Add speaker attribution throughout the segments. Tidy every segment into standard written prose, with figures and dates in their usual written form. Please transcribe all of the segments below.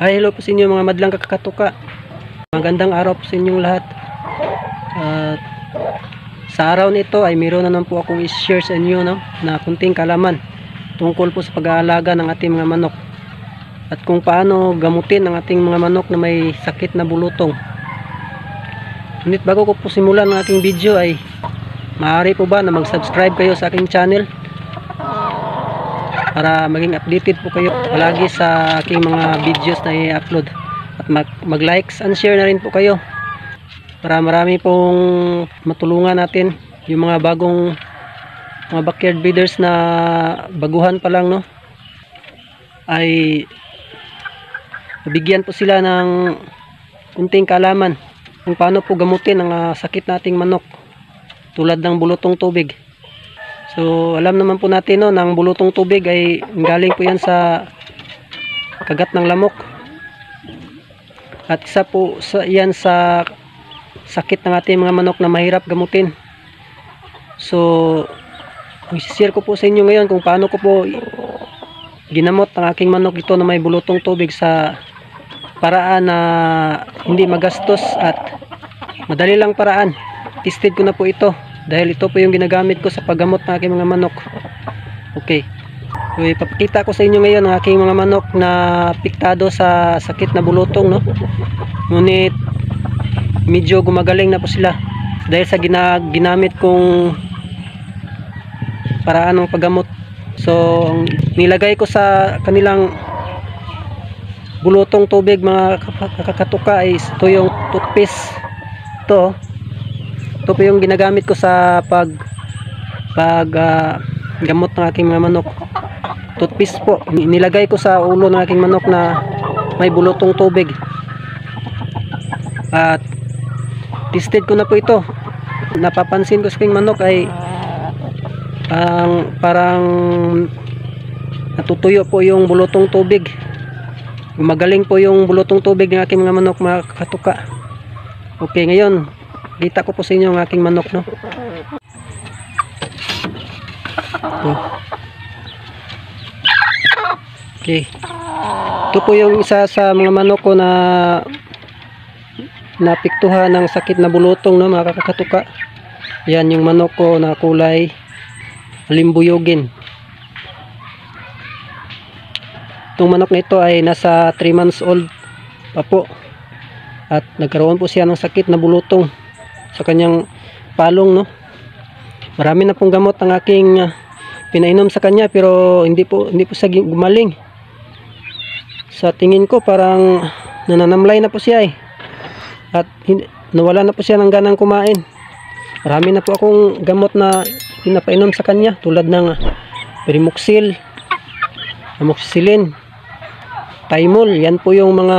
Speaker 1: Hi, hello po sa inyo mga madlang kakatuka. Magandang araw po sa inyong lahat. Sa araw nito ay mayroon na naman po akong i-share sa inyo na kunting kalaman tungkol po sa pag-aalaga ng ating mga manok at kung paano gamutin ang ating mga manok na may sakit na bulutong. Ngunit bago ko po simulan ang aking video ay maaari po ba na mag-subscribe kayo sa aking channel para maging updated po kayo palagi sa aking mga videos na i-upload, at mag-likes and share na rin po kayo para marami pong matulungan natin yung mga bagong mga backyard breeders na baguhan pa lang ay mabigyan po sila ng kunting kaalaman kung paano po gamutin ang sakit nating manok tulad ng bulutong tubig. So alam naman po natin ng bulutong tubig ay galing po yan sa kagat ng lamok, at isa po yan sa sakit ng ating mga manok na mahirap gamutin. So i-share ko po sa inyo ngayon kung paano ko po ginamot ang aking manok ito na may bulutong tubig sa paraan na hindi magastos at madali lang paraan. Tested ko na po ito dahil ito po yung ginagamit ko sa paggamot ng aking mga manok. Okay, so ipapakita ko sa inyo ngayon ang aking mga manok na apektado sa sakit na bulutong, ngunit medyo gumagaling na po sila dahil sa ginamit kong paraan ng paggamot. So nilagay ko sa kanilang bulutong tubig mga kakatuka ay ito yung toothpaste. Ito po yung ginagamit ko sa gamot ng aking mga manok. Toothpaste po nilagay ko sa ulo ng aking manok na may bulutong tubig, at tested ko na po ito. Napapansin ko sa aking manok ay parang natutuyo po yung bulutong tubig. Gumagaling po yung bulutong tubig ng aking mga manok mga kakatuka. Okay, ngayon kita ko po sa inyo ang aking manok, Okay, ito po yung isa sa mga manok ko na napiktuhan ng sakit na bulutong, mga kakatuka. Yan yung manok ko na kulay limbuyogin. Itong manok na ito ay nasa 3 months old pa po, at nagkaroon po siya ng sakit na bulutong sa kanyang palong. Marami na pong gamot ang aking pinainom sa kanya, pero hindi po siya gumaling. Sa tingin ko parang nananamlay na po siya at nawala na po siya ng ganang kumain. Marami na po akong gamot na pinapainom sa kanya tulad ng Primoxil, Amoxicillin, Tymol. Yan po yung mga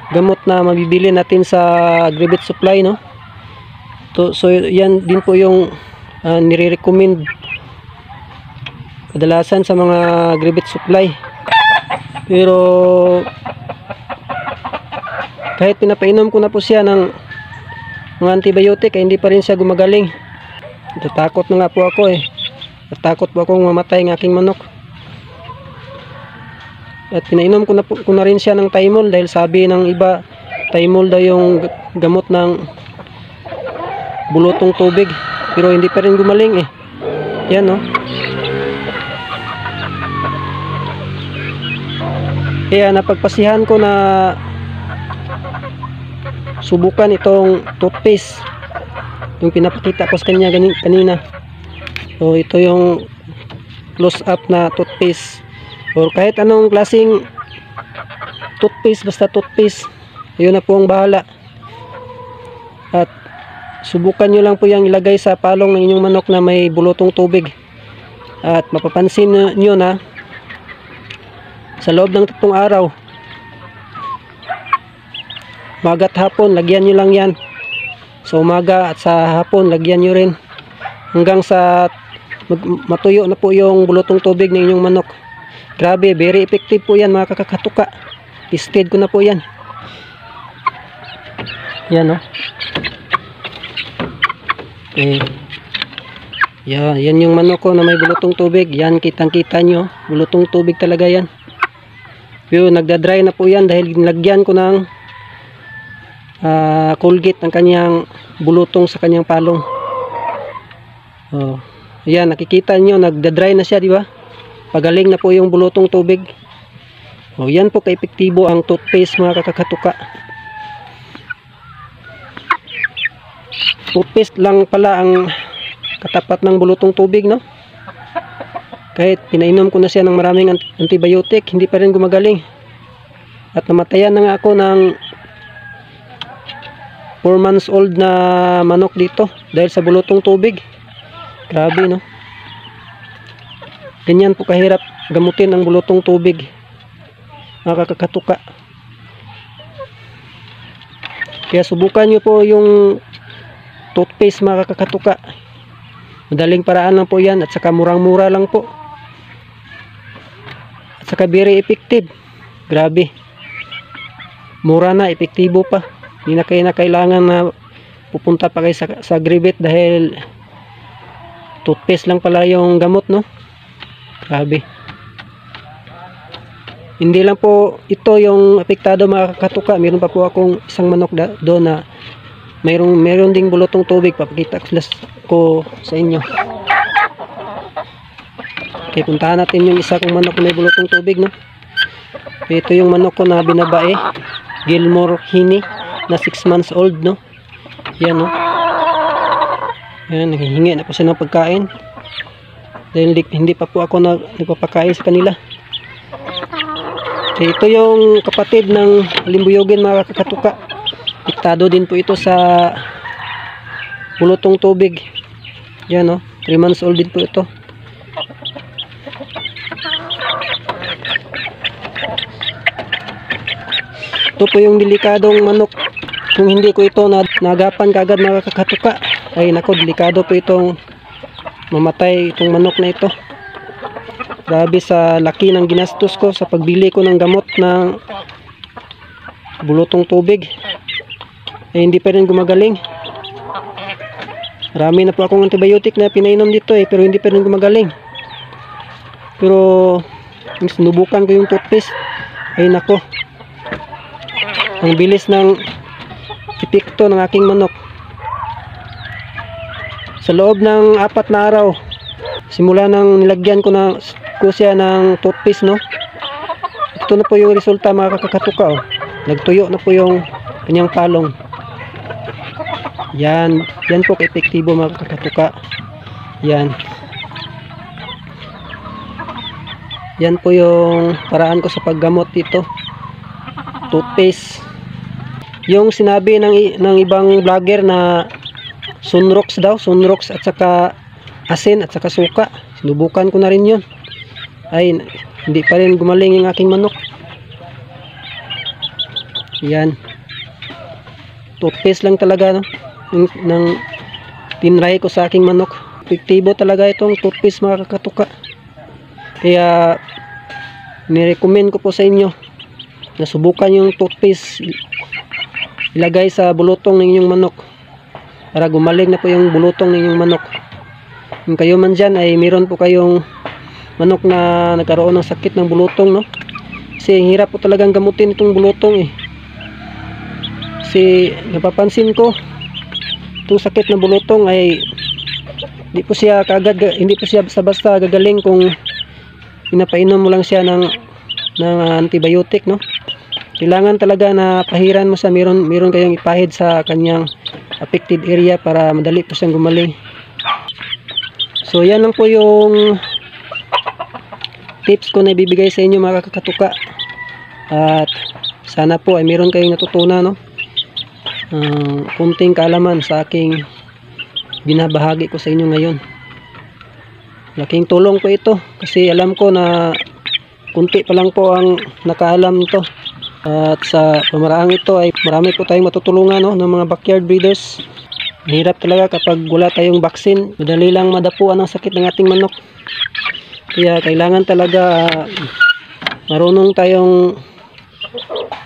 Speaker 1: gamot na mabibili natin sa Agribet Supply, So yan din po yung nire-recommend kadalasan sa mga Agribet Supply. Pero kahit pinapainom ko na po siya ng mga antibiotic ay hindi pa rin siya gumagaling. Natatakot na nga po ako Natakot po akong mamatay ng aking manok. At pinainom ko na rin siya ng Tymol dahil sabi ng iba Tymol daw yung gamot ng bulutong tubig, pero hindi pa rin gumaling Yan Kaya napagpasihan ko na subukan itong toothpaste, yung pinapakita ko sa kanya kanina. So ito yung close up na toothpaste, or kahit anong klaseng toothpaste, basta toothpaste, yun na po ang bahala. At subukan nyo lang po yung ilagay sa palong ng inyong manok na may bulutong tubig, at mapapansin nyo na sa loob ng 3 araw, umaga at hapon, lagyan nyo lang yan. Sa umaga at sa hapon, lagyan nyo rin hanggang sa matuyo na po yung bulutong tubig ng inyong manok. Grabe, very effective po yan mga kakatuka. Tested ko na po yan. Yan yan yung manok ko na may bulutong tubig. Yan, kitang kita nyo, bulutong tubig talaga yan. Pero nagda-dry na po yan dahil nilagyan ko ng Colgate ang kanyang bulutong sa kanyang palong. Oh, ayan, nakikita nyo, nagda-dry na siya, di ba? Pagaling na po yung bulutong tubig. Oh, yan po ka-epektibo ang toothpaste, mga kakatuka. Toothpaste lang pala ang katapat ng bulutong tubig, no? Kahit pinainom ko na siya ng maraming antibiotic, hindi pa rin gumagaling. At namatayan na nga ako ng 4 months old na manok dito dahil sa bulutong tubig. Grabe, no? Ganyan po kahirap gamutin ang bulutong tubig, mga kakatuka. Kaya subukan nyo po yung toothpaste, mga kakatuka. Madaling paraan lang po yan at saka murang-mura lang po. At saka very effective. Grabe. Mura na, epektibo pa. Hindi na kayo na kailangan na pupunta pa kayo sa Agribet dahil toothpaste lang pala yung gamot, no? Grabe. Hindi lang po ito yung apektado, mga kakatuka. Meron pa po akong isang manok doon na mayroon ding bulutong tubig. Papakita ko sa inyo. Okay, puntahan natin yung isa kong manok na may bulutong tubig, no? Ito yung manok ko na binabae, Gilmore Hini, na 6 months old, no? Yan, no? Yan, naghihingi na po siya ng pagkain dahil hindi pa po ako nagpapakain sa kanila. Okay, ito yung kapatid ng limbuyogin, mga kakatuka. Piktado din po ito sa bulutong tubig. Yan, no? 3 months old din po ito. Ito po yung delikadong manok. Kung hindi ko ito nagapan kagad, mga kakatuka, ay nako, delikado po itong mamatay itong manok na ito. Grabe sa laki ng ginastos ko sa pagbili ko ng gamot ng bulutong tubig, ay hindi pa rin gumagaling. Marami na po akong antibiotic na pinainom dito pero hindi pa rin gumagaling. Pero sinubukan ko yung toothpaste, ay nako, ang bilis ng epekto ng aking manok. Sa loob ng 4 na araw, simula nang nilagyan ko siya ng toothpaste, no? Ito na po yung resulta, mga kakatuka, oh. Nagtuyo na po yung kanyang palong. Yan po ka-epektibo, mga kakatuka. Yan po yung paraan ko sa paggamot dito, toothpaste. Yung sinabi ng ibang vlogger na Sunrox daw, Sunrox at saka asin at saka suka, sinubukan ko na rin yun, ay hindi pa rin gumaling yung aking manok. Yan, toothpaste lang talaga, no? Nang tinry ko sa aking manok, epektibo talaga itong toothpaste, mga kakatuka. Kaya nirecommend ko po sa inyo na subukan yung toothpaste, ilagay sa bulutong ng inyong manok para gumaling na po yung bulutong ng inyong manok. Kung kayo man dyan ay meron po kayong manok na nagkaroon ng sakit ng bulutong, no? Kasi hirap po talagang gamutin itong bulutong, kasi napapansin ko itong sakit ng bulutong ay hindi po siya basta-basta gagaling kung pinapainom mo lang siya ng antibiotic, no? Kailangan talaga na pahiran mo sa meron kayong ipahid sa kanyang affected area para madali po siyang gumaling. So yan lang po yung tips ko na ibibigay sa inyo, mga kakatuka. At sana po ay meron kayong natutunan, no? Kunting kaalaman sa aking binabahagi ko sa inyo ngayon. Laking tulong po ito kasi alam ko na kunti pa lang po ang nakaalam nito. At sa pamaraang ito ay marami po tayong matutulungan, no, ng mga backyard breeders. Mahirap talaga kapag wala tayong vaccine. Madali lang madapuan ang sakit ng ating manok. Kaya kailangan talaga marunong tayong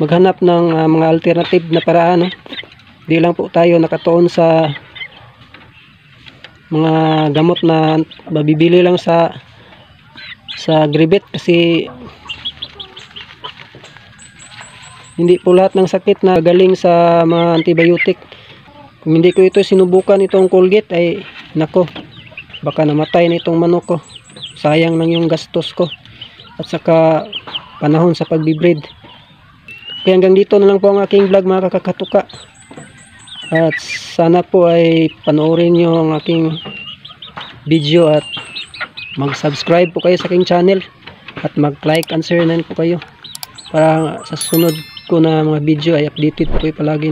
Speaker 1: maghanap ng mga alternative na paraan, no? Hindi lang po tayo nakatuon sa mga gamot na mabibili lang sa Agribet, kasi Hindi po lahat ng sakit na galing sa mga antibiotic. Kung hindi ko ito sinubukan, itong Colgate, ay nako, baka namatay na itong manok ko. Sayang lang yung gastos ko at saka panahon sa pagbibreed. Kaya hanggang dito na lang po ang aking vlog, mga kakatuka. At sana po ay panoorin nyo ang aking video at mag-subscribe po kayo sa aking channel at mag-like and share na po kayo para sa sunod ko na mga video ay updated po kayo palagi.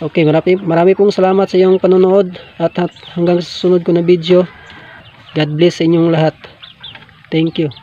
Speaker 1: Okay, marami pong salamat sa iyong panonood at hanggang sa sunod ko na video. God bless sa inyong lahat. Thank you.